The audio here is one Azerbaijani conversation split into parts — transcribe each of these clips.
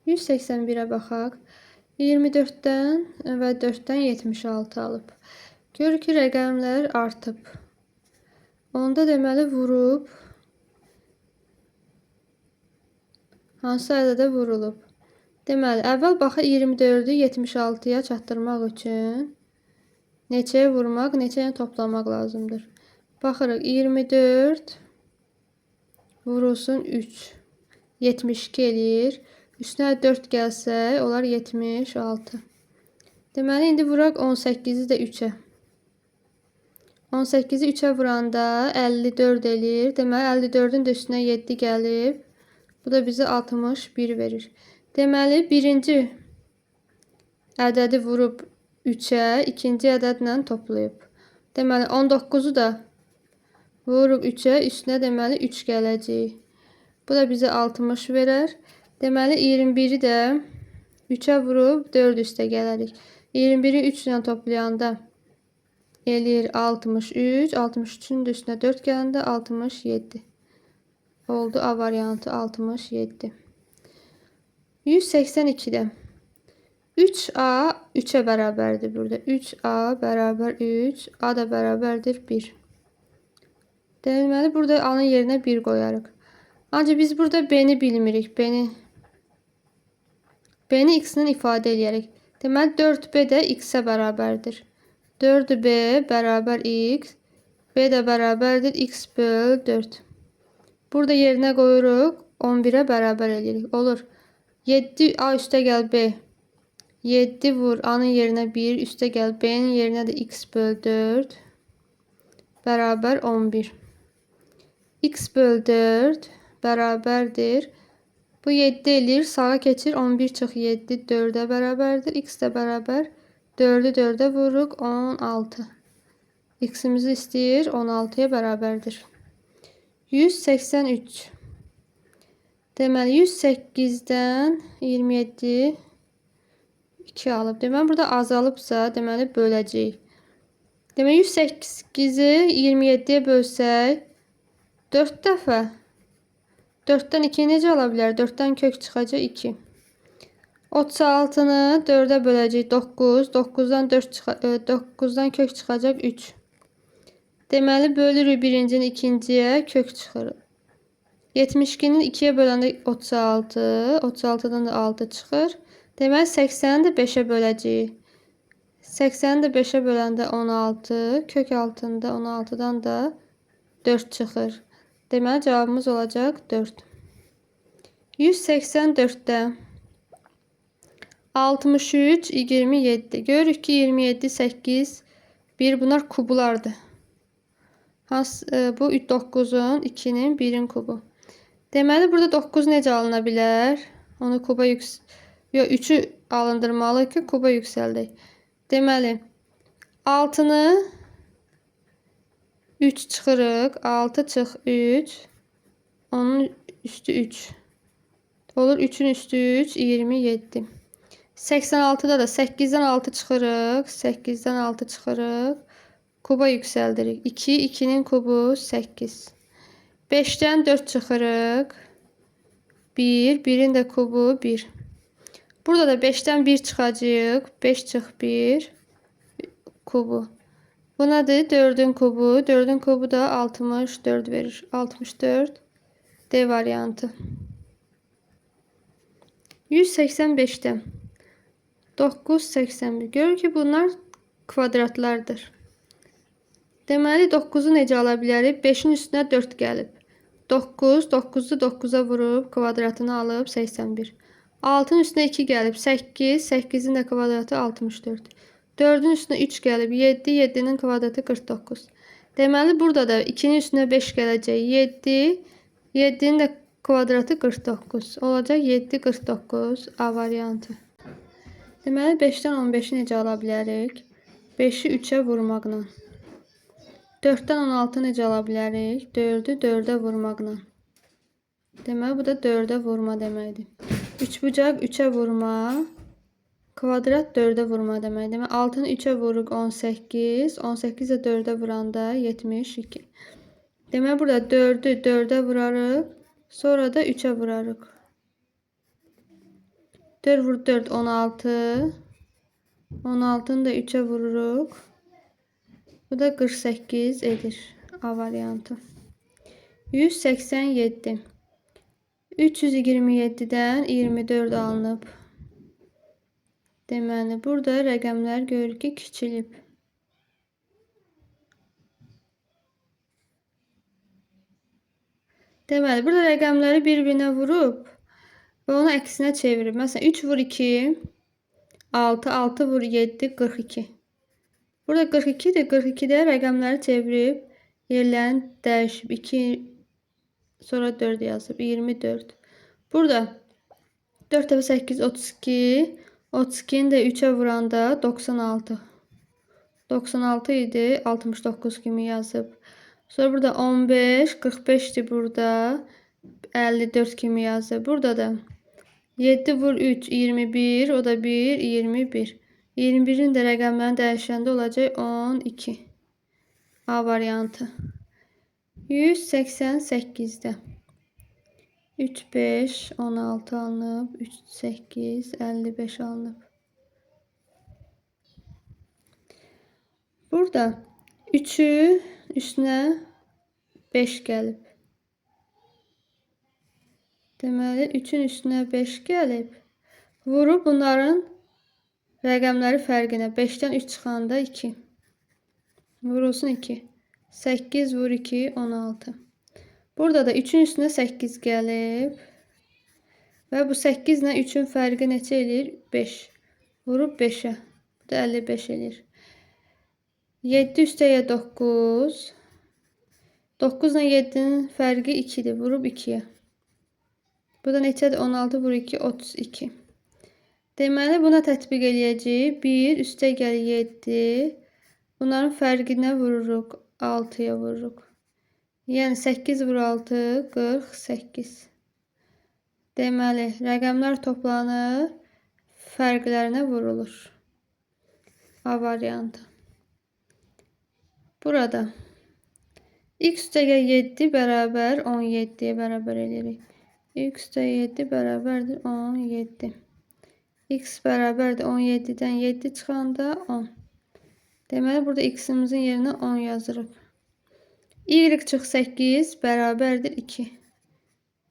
181'ə baxaq. 24-dən və 4-dən 76 alıb. Görür ki, rəqəmlər artıb. Onda deməli vurub. Hansı ədədə vurulub? Deməli, əvvəl baxı 24-ü 76-ya çatdırmaq üçün neçəyə vurmaq, neçəyə toplamaq lazımdır. Baxırıq, 24 vurulsun 3. 72 eləyir. Üstünə 4 gəlsək, olar 76. Deməli, indi vuraq 18-i də 3-ə. 18-i 3-ə vuranda 54 eləyir. Deməli, 54-ün də üstünə 7 gəlib. Bu da bizə 61 verir. Deməli, birinci ədədi vurub 3-ə, ikinci ədədlə toplayıb. Deməli, 19-u da vurub 3-ə, üstünə deməli 3 gələcək. Bu da bizə 60 verər. Deməli, 21-i də 3-ə vurub 4 üstə gələrik. 21-i 3 ilə toplayanda eləyir 63. 63-ün də üstünə 4 gələndə 67. Oldu A variantı 67. 182-də 3A 3-ə bərabərdir burada. 3A bərabər 3. A da bərabərdir 1. Deməli, burada A-nın yerinə 1 qoyarıq. Ancaq biz burada B-ni bilmirik. B-ni X-nin ifadə eləyərək. Deməli, 4B də X-ə bərabərdir. 4B bərabər X. B də bərabərdir X böl 4. Burada yerinə qoyuruq. 11-ə bərabər eləyirik. Olur. 7 A üstə gəl B. 7 vur A-nın yerinə 1. Üstə gəl B-nin yerinə də X böl 4. Bərabər 11. X böl 4 bərabərdir. Bu 7 eləyir. Sağa keçir. 11 çıx 7 4-ə bərabərdir. X də bərabər 4-ü 4-ə vururuq. 16. X-imizi istəyir. 16-ya bərabərdir. 183. Deməli, 108-dən 27 2 alıb. Deməli, burada azalıbsa, deməli, böləcəyik. Deməli, 108-i 27-yə bölsək, 4 dəfə 4-dən 2-yi necə ala bilər? 4-dən kök çıxacaq 2. 36-nı 4-ə böləcək 9. 9-dan kök çıxacaq 3. Deməli, bölürük birincini ikinciyə, kök çıxır. 72-nin 2-yə böləndə 36. 36-dan da 6 çıxır. Deməli, 80-i də 5-ə böləcəyik. 80-i də 5-ə böləndə 16. Kök altında 16-dan da 4 çıxır. Deməli, cavabımız olacaq 4. 184-də 63, 27. Görürük ki, 27, 8, 1 bunlar kublardır. Bu 9-un, 2-nin, 1-in kubu. Deməli, burada 9 necə alına bilər? Onu kuba yox, 3-ü alındırmalı ki, kuba yüksəldək. Deməli, 6-nı 3 çıxırıq. 6 çıx 3. Onun üstü 3. Olur 3-ün üstü 3. 27. 86-da da 8-dən 6 çıxırıq. 8-dən 6 çıxırıq. Kuba yüksəldirik. 2. 2-nin kubu 8. 5-dən 4 çıxırıq. 1. 1-in də kubu 1. Burada da 5-dən 1 çıxacaq. 5 çıx 1. Kubu. Bu nədir? 4-ün kubu. 4-ün kubu da 64 verir. 64. D variantı. 185'te 9, 81. Görür ki, bunlar kvadratlardır. Deməli, 9-u necə ala bilərik? 5-in üstünə 4 gəlib. 9, 9-u 9-a vurub, kvadratını alıb 81. 6-ın üstünə 2 gəlib. 8, 8-in də kvadratı 64. 4-ün üstünə 3 gəlib. 7, 7-nin kvadratı 49. Deməli, burada da 2-nin üstünə 5 gələcək. 7, 7-nin də kvadratı 49. Olacaq 7, 49. A variantı. Deməli, 5-dən 15-i necə ala bilərik? 5-i 3-ə vurmaqla. 4-dən 16 necə ala bilərik? 4-ü 4-ə vurmaqla. Deməli, bu da 4-ə vurma deməkdir. 3 bucaq 3-ə vurma. Kvadrat 4-ə vurma deməkdir. Deməli, 6-nı 3-ə vuruq 18. 18 də 4-ə vuranda 72. Deməli, burada 4-ü 4-ə vurarıq. Sonra da 3-ə vurarıq. 4 vur 4 16. 16'nı da 3'e vururuq. Bu da 48 edir. A variantı. 187. 327'dən 24 alınıb. Deməli, burada rəqəmlər görürük ki, kiçilib. Deməli, burada rəqəmləri bir-birinə vurub və onu əksinə çevirib. Məsələn, 3 vur 2, 6, 6 vur 7, 42. Burada 42'dir. 42'də rəqəmləri çevirib, yerlərini dəyişib. 2, sonra 4 yazıb. 24. Burada 4 dəfə 8, 32. 32'ni də 3'e vuranda 96. 96 idi. 69 kimi yazıb. Sonra burada 15, 45'ti burada. 54 kimi yazıb. Burada da 7 vur 3, 21. O da 1, 21. 21'in de rəqəmlərin dəyişəndə olacaq 12. A variantı. 188'də 3, 5, 16 alınıb. 3, 8, 55 alınıb. Burada 3'ü üstünə 5 gəlib. Deməli, 3'ün üstünə 5 gəlib. Vurub bunların rəqəmləri fərqinə. 5'dən 3 çıxanda 2. Vurulsun 2. 8 vur 2, 16. Burada da 3'ün üstünə 8 gəlib. Və bu 8 ilə 3'ün fərqi neçə eləyir? 5. Vurub 5'ə. Bu da 55 eləyir. 7 üstəyə 9. 9 ilə 7'nin fərqi 2'dir. Vurub 2'yə. Bu da neçədir? 16 vur 2, 32. Deməli, buna tətbiq eləyəcəyik. 1 üstə gəl 7. Bunların fərqinə vururuq. 6'ya vururuq. Yəni 8 vur 6, 48. Deməli, rəqəmlər toplanır. Fərqlərinə vurulur. A variantı. Burada x üstə gəl 7 bərabər 17'ye bərabər eləyirik. X üstə 7 bərabərdir 17. X bərabərdir 17'dən 7 çıxanda 10. Deməli, burada x'imizin yerinə 10 yazırıq. Y çıx 8 bərabərdir 2.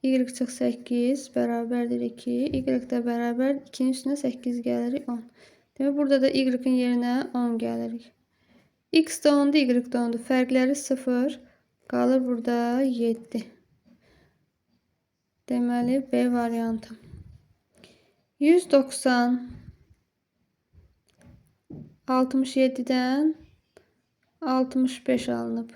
Y çıx 8 bərabərdir 2. Y də bərabər 2'nin üstünə 8 gəlirik 10. Deməli, burada da y'in yerinə 10 gəlirik. X də 10'du, Y də 10'du. Fərqləri 0. Qalır burada 7. Deməli, B variantı. 190. 67'dən 65 alınıb.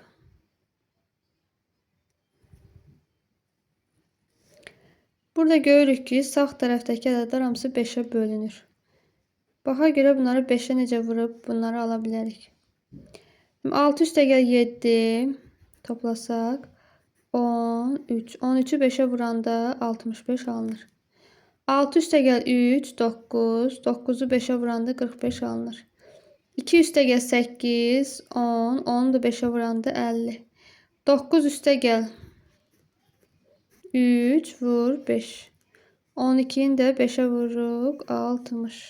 Burada görürük ki, sağ tərəfdəki ədədlər hamısı 5'ə bölünür. Baxa görə bunları 5'ə necə vurub bunları ala bilərik. 6 üstə gəl 7 toplasaq 13. 13'ü 5'ə vuranda 65 alınır. 6 üstə gəl 3 9. 9'u 5'ə vuranda 45 alınır. 2 üstə gəl 8 10. 10'u da 5'ə vuranda 50. 9 üstə gəl 3 vur 5. 12'ni də 5'ə vururuq 60.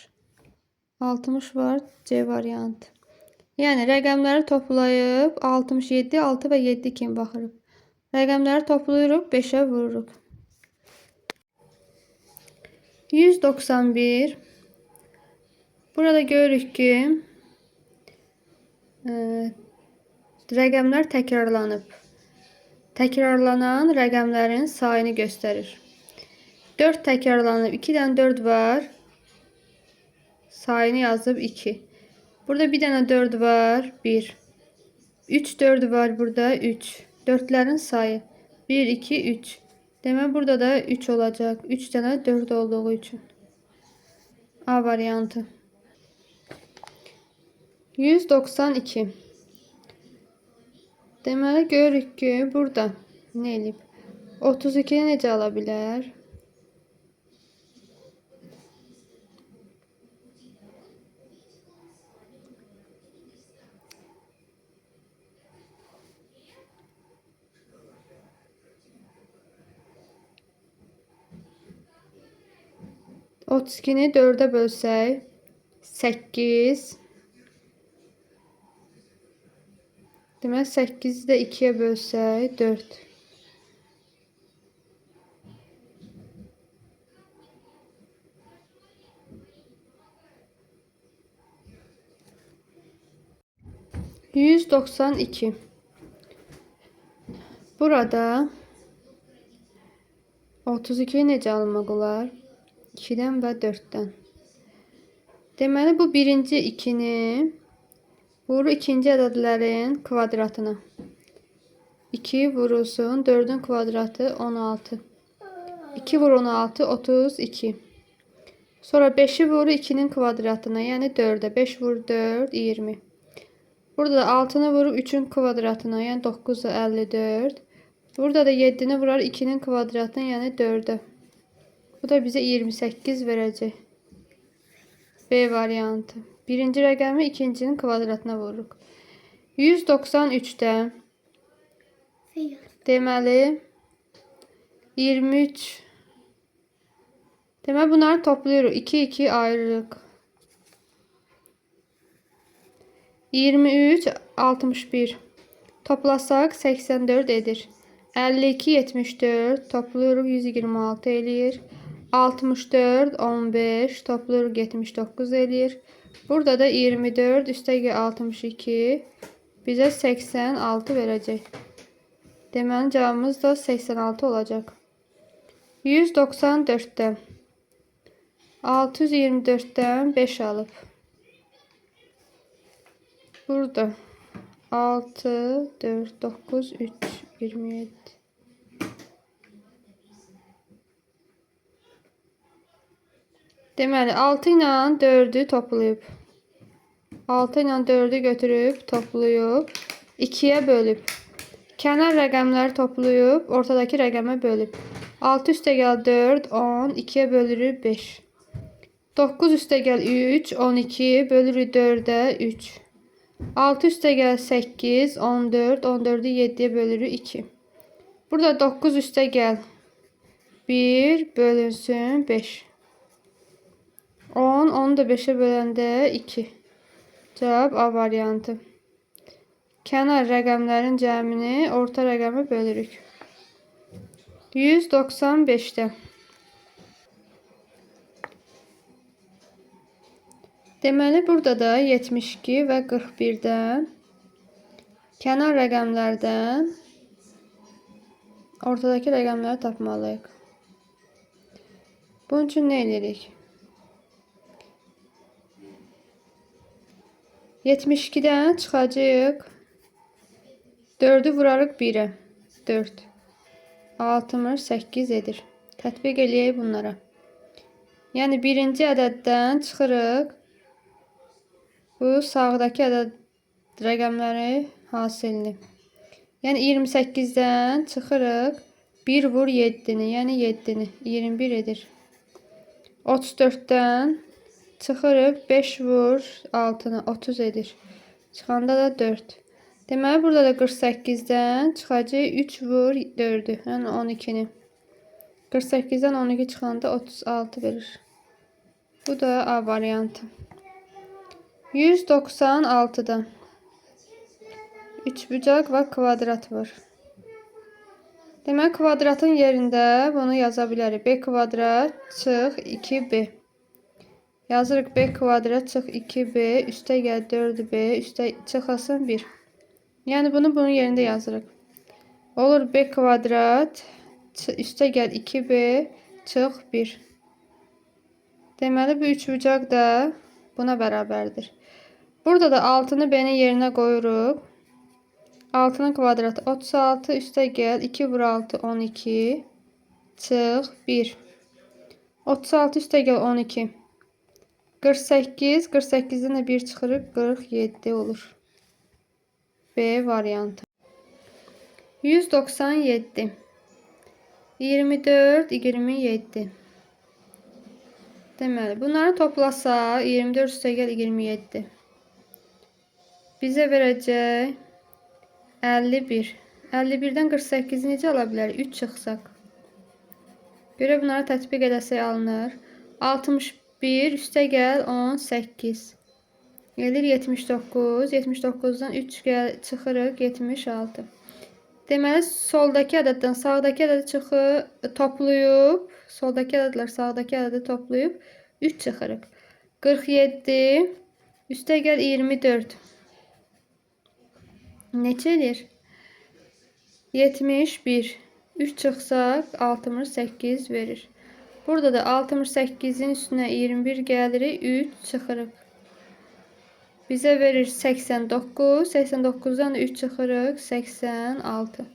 60 var C variantı. Yəni rəqəmləri toplayıb 67, 6 və 7 kimi baxırıq. Rəqəmləri toplayırıq, 5'ə vururuq. 191. Burada görürük ki, rəqəmlər təkrarlanıb. Təkrarlanan rəqəmlərin sayını göstərir. 4 təkrarlanıb, 2'dən 4 var. Sayını yazıb 2. Burada bir dənə 4 var, 1. 3 4 var burada, 3. 4'lerin sayı 1, 2, 3. Demək burada da 3 olacaq. 3 dənə 4 olduğu üçün. A variantı. 192. Deməli görürük ki, burada nə eləyib? 32'ni necə ala bilər? 32-ni 4-ə bölsək 8. Demək 8-i də 2-yə bölsək 4. %192. Burada 32 necə almaq olar? 2-dən və 4-dən. Deməli bu birinci 2-ni vurur ikinci ədədlərin kvadratına. 2 vurulsun 4-ün kvadratı 16. 2 vur 16 32. Sonra 5'i vur 2'nin kvadratına, yani 4'e. 5 vur 4 20. Burada da 6'nı vurup 3'ün kvadratına, yani 9 54. Burada da 7'ni vurar 2'nin kvadratına, yani 4'e. Bu da bize 28 verecek. B variantı. Birinci rəqəmi ikincinin kvadratına vururuq. 193'te deməli 23. Deməli bunları topluyoruz. 2 ayırırıq. 23 61. Toplasaq 84 edir. 52 74 topluyoruz 126 eləyir. 64 15 topluyoruz 79 eləyir. Burada da 24 üstəgə 62 bizə 86 verəcək. Deməli cavabımız da 86 olacaq. 194'te 624'ten 5 alıp burada 6 4 9 3 27. Deməli 6 ilə 4'ü toplayıb 6 ilə 4'ü götürüb toplayıb 2'yə bölüb kənar rəqəmləri toplayıb ortadakı rəqəmə bölüb 6 üstəgəl 4 10 2'yə bölürük 5. 9 üstəgəl 3 12 bölürük 4'ə 3. 6 üstəgəl 8 14 14'ü 7'yə bölürük 2. Burada 9 üstəgəl 1 bölünsün 5. 10 10'u da 5'e böləndə 2. Cavab A variantı. Kənar rəqəmlərin cəmini orta rəqəmə bölürük. 195'te deməli burada da 72 və 41'dən kənar rəqəmlərdən ortadakı rəqəmləri tapmalıyıq. Bunun üçün nə edirik? 72'dən çıxacağıq 4'ü vurarıq 1'ə 4 68 edir. Tətbiq eləyək bunlara. Yəni birinci ədəddən çıxırıq. Bu sağdakı ədəd rəqəmləri hasilini. Yəni 28'dən çıxırıq. 1 vur 7'ni, yəni 7'ni 21 edir. 34'dən çıxırıq. 5 vur 6'nı 30 edir. Çıxanda da 4. Deməli burada da 48'dən çıxacaq 3 vur 4'ü, yəni 12'ni. 48'dən 12 çıxanda 36 verir. Bu da A variantı. 196'da 3 bucaq və kvadrat var. Demək kvadratın yerində bunu yaza bilərik. B kvadrat çıx 2B. Yazırıq B kvadrat çıx 2B üstə gəl 4B üstə çıxasın 1. Yəni bunu bunun yerində yazırıq. Olur B kvadrat üstə gəl 2B çıx 1. Deməli bu üçbucaq da buna bərabərdir. Burada da 6'nı B'nin yerinə qoyuruq. 6'nın kvadratı 36 üstə gəl 2 vur 6 12 çıx 1. 36 üstə gəl 12. 48 48'den de 1 çıxırıq 47 olur. B variantı. 197 24 27. Deməli bunları toplasa 24 üstə gəl 27. Bizə verəcək 51. 51'dən 48'i necə ala bilərik? 3 çıxsaq. Görə bunları tətbiq edəsək alınır. 61 üstə gəl 18. Gelir 79. 79'dan 3 çıxırıq 76. Deməli soldakı ədəddən sağdakı ədədi toplayıb, soldakı ədədlər sağdakı ədədi toplayıb 3 çıxırıq. 47 üstə gəl 24. Neçə edir? 71. 3 çıxsaq 68 verir. Burada da 68'in üstünə 21 gəlirik, 3 çıxırıq. Bizə verir 89. 89'dan da 3 çıxırıq 86.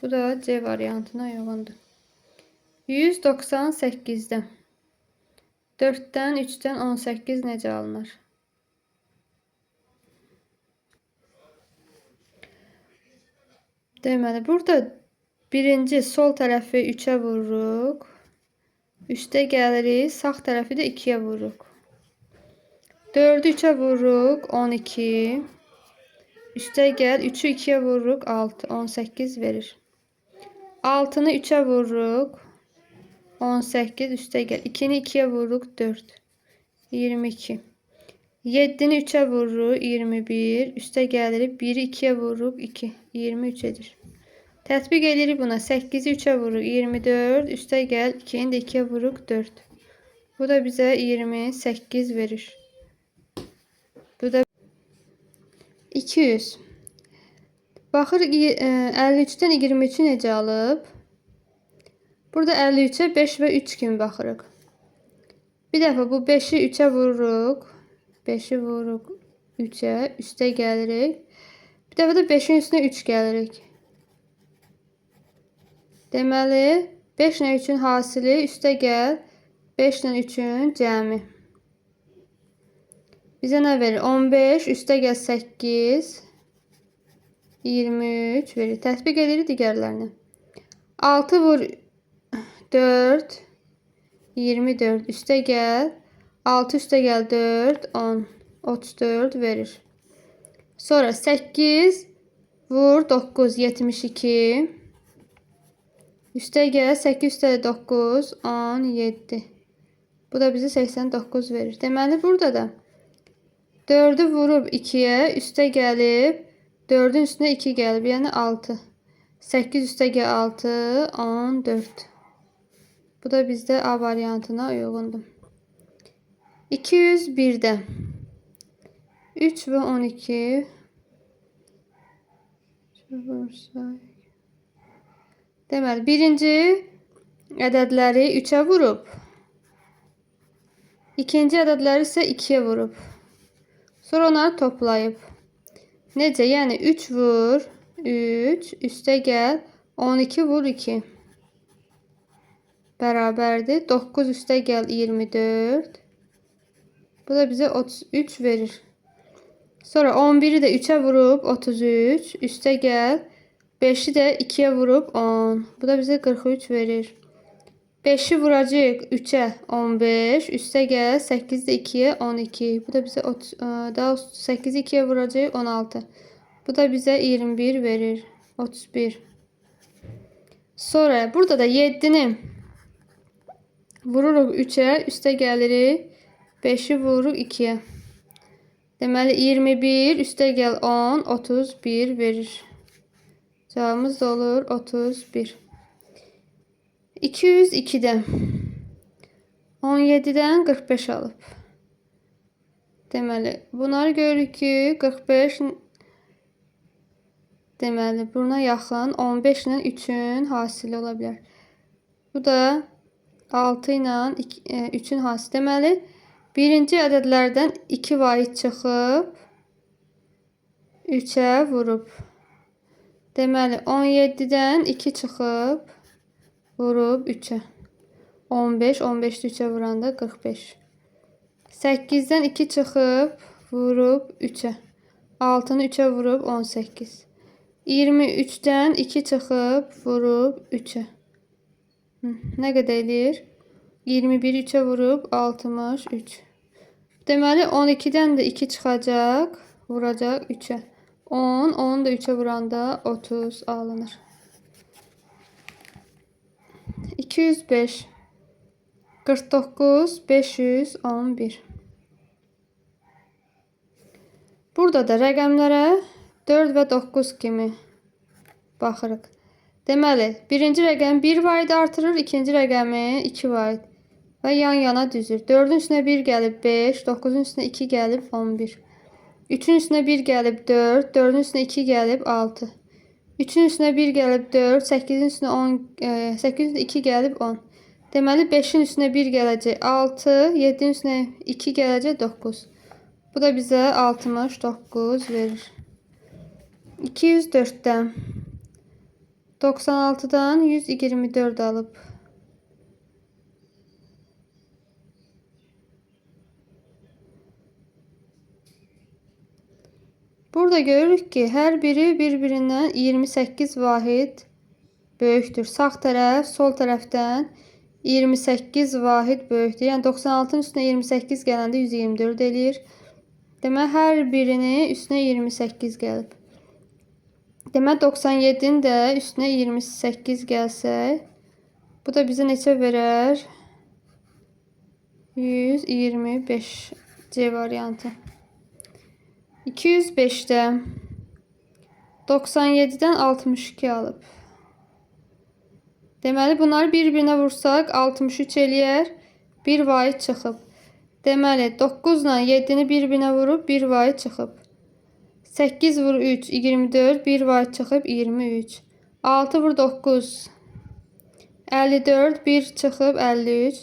Bu da C variantına uyğundur. 198'dən 4'dən 3'dən 18 necə alınır? Deməli burada birinci sol tərəfi 3'ə vururuq. Üstə gəlirik, sağ tərəfi də 2'yə vururuq. 4'ü 3'ə vururuq 12. Üstə gəl 3'ü 2'yə vururuq 6. 18 verir. 6'nı 3'ə vururuq 18. Üstə gəl 2'ni 2'yə vururuq 4. 22. 7'ni 3'ə vururuq 21. Üstə gəlirik 1'i 2'yə vururuq 2. 23 edir. Tətbiq edirik buna. 8'i 3'ə vururuq 24. Üstə gəl 2'ni də 2'yə vururuq 4. Bu da bizə 28 verir. Bu da 200. Baxır 53'dən 23'ü necə alıb? Burada 53'ə 5 və 3 kimi baxırıq. Bir dəfə bu 5'i 3'ə vururuq. 5'i vururuq 3'ə. Üstə gəlirik. Bir dəfə də 5'in üstünə 3 gəlirik. Deməli 5 ilə 3'ün hasili üstə gəl 5 ilə 3'ün cəmi. Bizə nə verir? 15 üstə gəl 8 23 verir. Tətbiq edirik digərlərini. 6 vur 4 24 üstə gəl 6 üstə gəl 4 10 34 verir. Sonra 8 vur 9 72 üstə gəl 8 üstə 9 17. Bu da bizi 89 verir. Deməli burada da 4'ü vurub 2'yə üstə gəlib 4'ün üstünə 2 gəlib, yəni 6. 8 üstə gəl 6 14. Bu da bizdə A variantına uyğundur. 201'də 3 və 12 deməli birinci ədədləri 3'ə vurub, ikinci ədədləri isə 2'yə vurub. Sonra onları toplayıb. Necə? Yəni 3 vur 3 üstə gəl 12 vur 2 bərabərdir. 9 üstə gəl 24. Bu da bizə 33 verir. Sonra 11'i də 3'ə vurub 33 üstə gəl 5'i də 2'yə vurub 10. Bu da bizə 43 verir. 5'i vuracaq 3'ə 15 üstə gəl 8 də 2'yə 12. Bu da bizə 8'i 2'yə vuracaq 16. Bu da bizə 21 verir. 31. Sonra burada da 7'ni vururuq 3'ə üstə gəlirik 5'i vururuq 2'yə. Deməli 21 üstə gəl 10 31 verir. Cavabımız da olur 31. 202'də 17'dən 45 alıb. Deməli bunları görürük ki 45 deməli buna yaxın 15 ilə 3'ün hasili ola bilər. Bu da 6 ilə 3'ün hasili. Deməli birinci ədədlərdən 2 vahid çıxıb 3'ə vurub. Deməli 17'dən 2 çıxıb vurub 3'ə. 15 15'i 3'ə vuranda 45. 8'dən 2 çıxıb vurub 3'ə. 6'nı 3'ə vurub 18. 23'dən 2 çıxıb vurub 3'ə. Nə qədər eləyir? 21 3'ə vurub 63. Deməli 12'dən də 2 çıxacaq, vuracaq 3'ə. 10 10'u da 3'ə vuranda 30 alınır. 205. 49 511. Burada da rəqəmlərə 4 və 9 kimi baxırıq. Deməli, birinci rəqəm 1 vaid artırır, ikinci rəqəmi 2 vaid və yan-yana düzür. 4-ün üstünə 1 gəlib 5, 9-un üstünə 2 gəlib 11. 3-ün üstünə 1 gəlib 4, 4-ün üstünə 2 gəlib 6. 3-ün üstünə 1 gəlib 4, 8-in üstünə 10, 8-in üstünə 2 gəlib 10. Deməli 5-in üstünə 1 gələcək 6, 7-in üstünə 2 gələcək 9. Bu da bizə 69 verir. 204'dən 96'dan 124 alıb. Burada görürük ki, hər biri bir-birindən 28 vahid böyükdür. Sağ tərəf sol tərəfdən 28 vahid böyükdür. Yəni 96'nın üstünə 28 gələndə 124 eləyir. Demək, hər birini üstünə 28 gəlib. Demək, 97'nin də üstünə 28 gəlsək, bu da bizə neçə verər? 125 C variantı. 205'də 97'dən 62 alıb. Deməli, bunları bir-birinə vursaq 63 eləyər, 1 vaid çıxıb. Deməli, 9 ilə 7'ni bir-birinə vurub 1 vaid çıxıb. 8 vur 3, 24, 1 vaid çıxıb 23. 6 vur 9, 54, 1 çıxıb 53.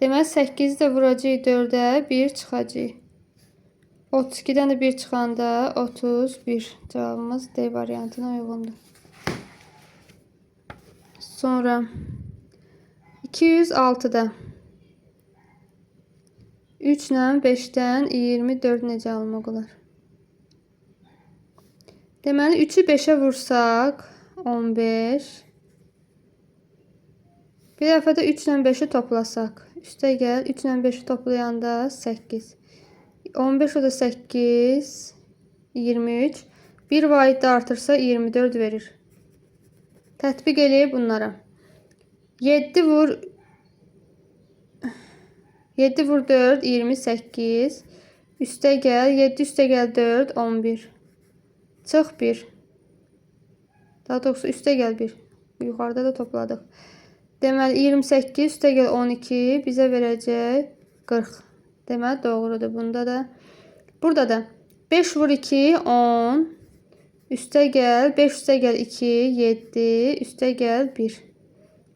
Demək, 8-i də vuracaq 4'ə, 1 çıxacaq. 32'dən də 1 çıxanda 31. Cavabımız D variantına uyğundur. Sonra 206'da 3 ilə 5'dən 24 necə almaq olar? Deməli, 3'ü 5'ə vursaq 15. Bir dəfə də 3 ilə 5'i toplasaq. Üstə gəl, 3 ilə 5'i toplayanda 8. 15 o da 8, 23. 1 vaid də artırsa 24 verir. Tətbiq eləyib bunlara. 7 vur 4, 28. Üstə gəl, 7 üstə gəl 4, 11. Çıx 1. Daha doğrusu üstə gəl 1. Yuxarıda da topladıq. Deməli, 28 üstə gəl 12 bizə verəcək 40. Deməli, doğrudur. Bunda da. Burada da 5 vur 2, 10. Üstə gəl, 5 üstə gəl 2, 7. Üstə gəl 1.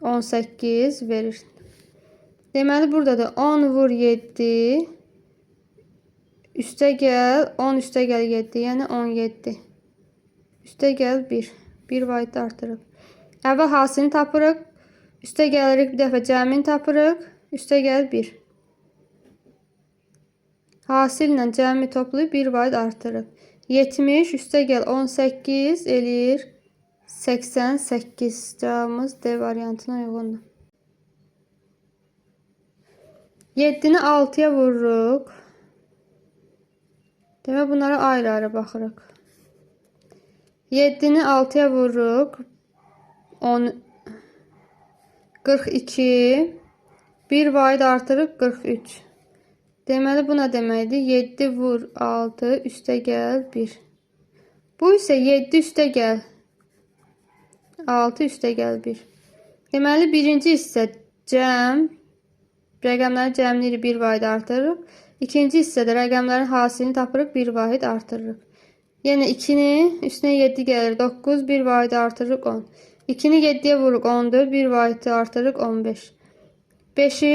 18 verir. Deməli, burada da 10 vur 7. Üstə gəl, 10 üstə gəl 7. Yəni 17. Üstə gəl 1. 1 vaid artırıb. Əvvəl hasilini tapırıq. Üstə gəlirik, bir dəfə cəmini tapırıq. Üstə gəl 1. Hasillə cəmi toplayıb 1 vaid artırıb. 70 üstə gəl 18 eləyir 88. Cavabımız D variantına uyğundur. 7'ni 6'ya vururuq. Demək, bunlara ayrı-ayrı baxırıq. 7'ni 6'ya vururuq. 42. 1 vaid artırıb 43. Deməli, bu nə deməkdir? 7 vur 6 üstə gəl 1. Bu isə 7 üstə gəl 6 üstə gəl 1. Deməli, birinci hissə cəm. Rəqəmlərin cəmini 1 vaid artırırıq. İkinci hissədə rəqəmlərin hasilini tapırıq, 1 vaid artırırıq. Yəni 2'ni üstünə 7 gəlir 9, 1 vaid artırırıq 10. 2'ni 7'yə vuruq 14, 1 vaid artırırıq 15. 5'i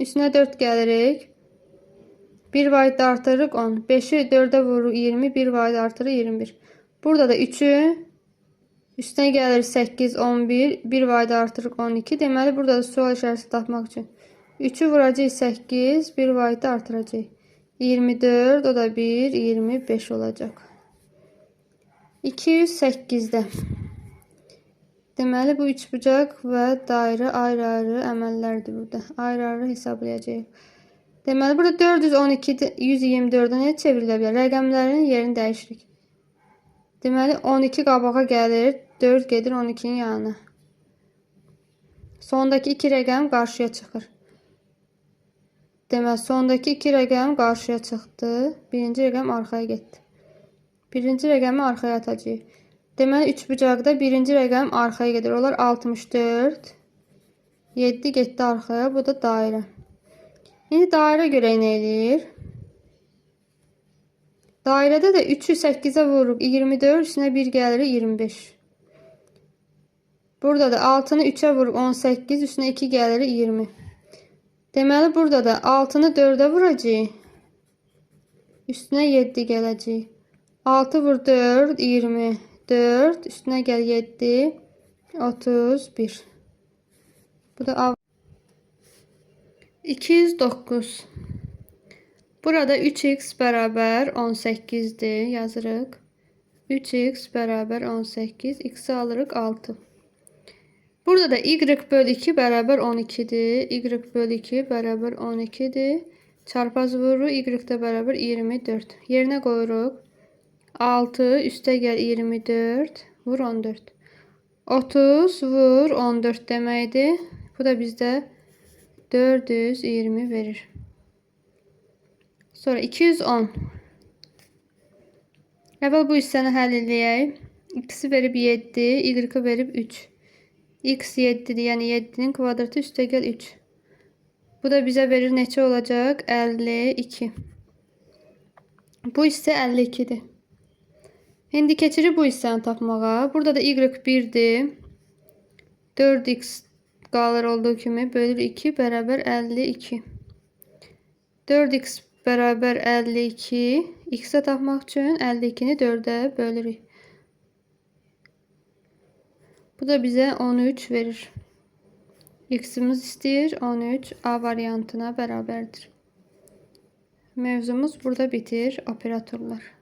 üstünə 4 gəlirik. 1 vaid artırırıq 10. 5'i 4'ə vururuq 20, 1 vaid artırırıq 21. Burada da 3'ü üstünə gəlir 8, 11, 1 vaid artırırıq 12. Deməli, burada da sual işarəsi tapmaq üçün 3'ü vuracaq 8, 1 vaid artıracaq 24, o da 1, 25 olacaq. 208'də. Deməli, bu üçbucaq və dairə ayrı-ayrı əməllərdir burada. Ayrı-ayrı hesablayacağıq. Deməli, burada 412 124'ə nə çevrilə bilər? Rəqəmlərin yerini dəyişirik. Deməli, 12 qabağa gəlir, 4 gedir 12'nin yanına. Sondakı 2 rəqəm qarşıya çıxır. Demək, sondakı 2 rəqəm qarşıya çıxdı. Birinci rəqəm arxaya getdi. Birinci rəqəmi arxaya atacağıq. Deməli, üçbucaqda birinci rəqəm arxaya gedir. Onlar 64. 7 getdi arxaya. Bu da dairə. İndi dairə görə nə eləyir? Dairədə də 3'ü 8'e vururuq. 24 üstünə 1 gəlir 25. Burada da 6'nı 3'e vururuq. 18 üstünə 2 gəlir 20. Deməli, burada da 6'nı 4'e vuracağıq. Üstünə 7 gələcək. 6 vur 4, 20. 4 üstünə gəl 7, 31. Bu da 209. Burada 3x bərabər 18'dir. Yazırıq. 3x bərabər 18. X'i alırıq 6. Burada da y bölü 2 bərabər 12'dir. Y bölü 2 bərabər 12'dir. Çarpaz vurur. Y də bərabər 24. Yerinə qoyuruq. 6 üstə gəl 24. Vur 14. 30 vur 14 deməkdir. Bu da bizdə 420 verir. Sonra 210. Əvvəl bu hissəni həll edək. X'i verib 7, y verib 3. X 7'dir, yəni 7'nin kvadratı üstə gəl 3. Bu da bizə verir neçə olacaq? 52. Bu hissə 52'dir. İndi keçirik bu hissəni tapmağa. Burada da y 1'dir. 4x qalır olduğu kimi bölür 2 bərabər 52. 4x bərabər 52. X'e tapmaq üçün 52'ni 4'e bölürük. Bu da bizə 13 verir. X'imiz istəyir 13 A variantına bərabərdir. Mövzumuz burada bitir. Operatorlar.